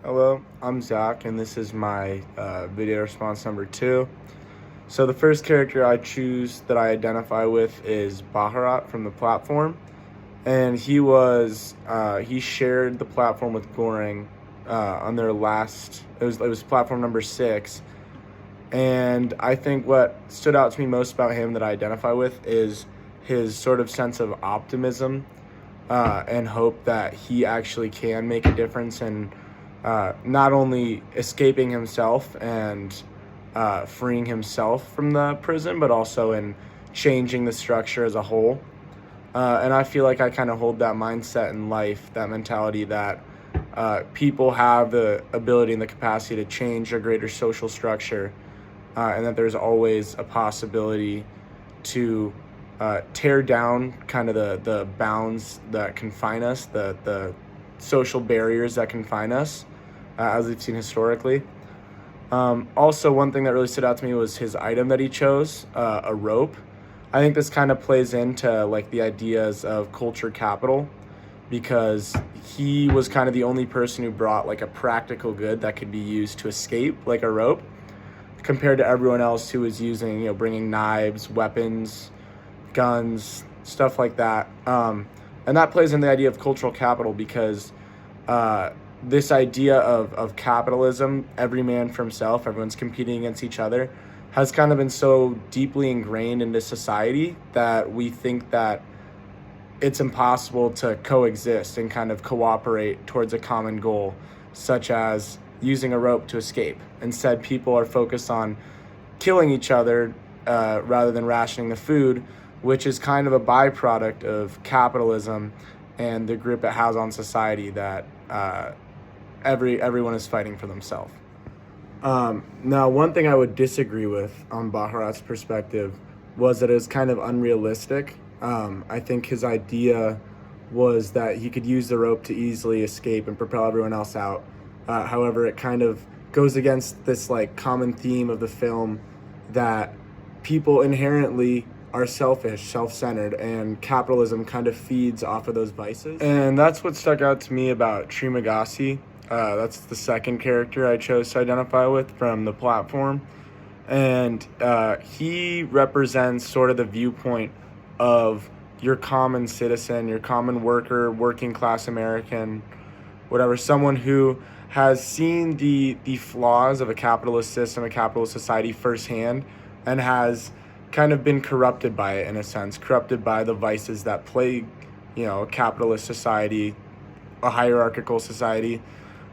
Hello, I'm Zach, and this is my video response number 2. So the first character I choose that I identify with is Baharat from the platform, and he shared the platform with Goring on their last. It was platform number 6, and I think what stood out to me most about him that I identify with is his sort of sense of optimism and hope that he actually can make a difference in not only escaping himself and freeing himself from the prison, but also in changing the structure as a whole. And I feel like I kind of hold that mindset in life, that mentality that people have the ability and the capacity to change a greater social structure, and that there's always a possibility to tear down kind of the bounds that confine us, the social barriers that confine us, as we've seen historically. Also, one thing that really stood out to me was his item that he chose, a rope. I think this kind of plays into like the ideas of culture capital, because he was kind of the only person who brought like a practical good that could be used to escape, like a rope, compared to everyone else who was using, bringing knives, weapons, guns, stuff like that. And that plays into the idea of cultural capital, because this idea of capitalism, every man for himself, everyone's competing against each other, has kind of been so deeply ingrained into society that we think that it's impossible to coexist and kind of cooperate towards a common goal, such as using a rope to escape. Instead, people are focused on killing each other rather than rationing the food, which is kind of a byproduct of capitalism and the grip it has on society, that everyone is fighting for themselves. Now, one thing I would disagree with on Baharat's perspective was that it was kind of unrealistic. I think his idea was that he could use the rope to easily escape and propel everyone else out. However, it kind of goes against this like common theme of the film, that people inherently are selfish, self-centered, and capitalism kind of feeds off of those vices. And that's what stuck out to me about Trimagasi. That's the second character I chose to identify with from the platform. And he represents sort of the viewpoint of your common citizen, your common worker, working class American, whatever, someone who has seen the flaws of a capitalist system, a capitalist society firsthand, and has kind of been corrupted by it, in a sense, corrupted by the vices that plague, a capitalist society, a hierarchical society.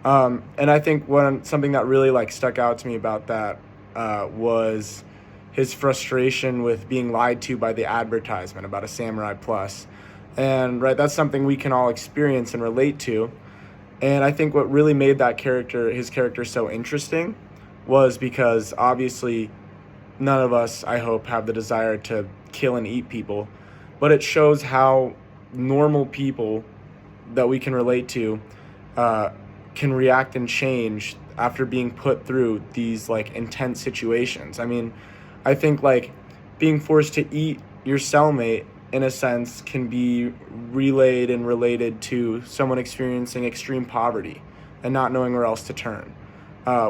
And I think something that really like stuck out to me about that was his frustration with being lied to by the advertisement about a Samurai Plus. And right, that's something we can all experience and relate to. And I think what really made his character so interesting, was because obviously none of us, I hope, have the desire to kill and eat people, but it shows how normal people that we can relate to can react and change after being put through these like intense situations. I mean, I think like being forced to eat your cellmate, in a sense, can be relayed and related to someone experiencing extreme poverty and not knowing where else to turn,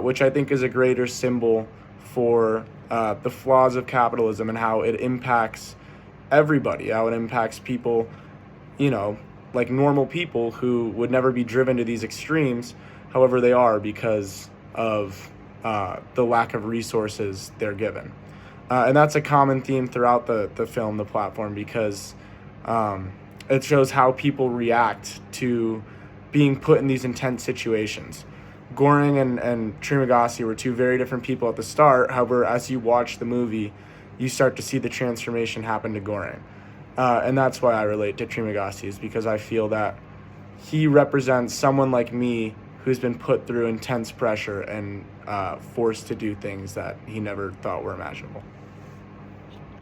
which I think is a greater symbol for the flaws of capitalism and how it impacts everybody, how it impacts people, like normal people who would never be driven to these extremes. However, they are, because of the lack of resources they're given. And that's a common theme throughout the film, The Platform, because it shows how people react to being put in these intense situations. Goring and Trimagasi were two very different people at the start. However, as you watch the movie, you start to see the transformation happen to Goring. And that's why I relate to Trimagasi, is because I feel that he represents someone like me who's been put through intense pressure and forced to do things that he never thought were imaginable.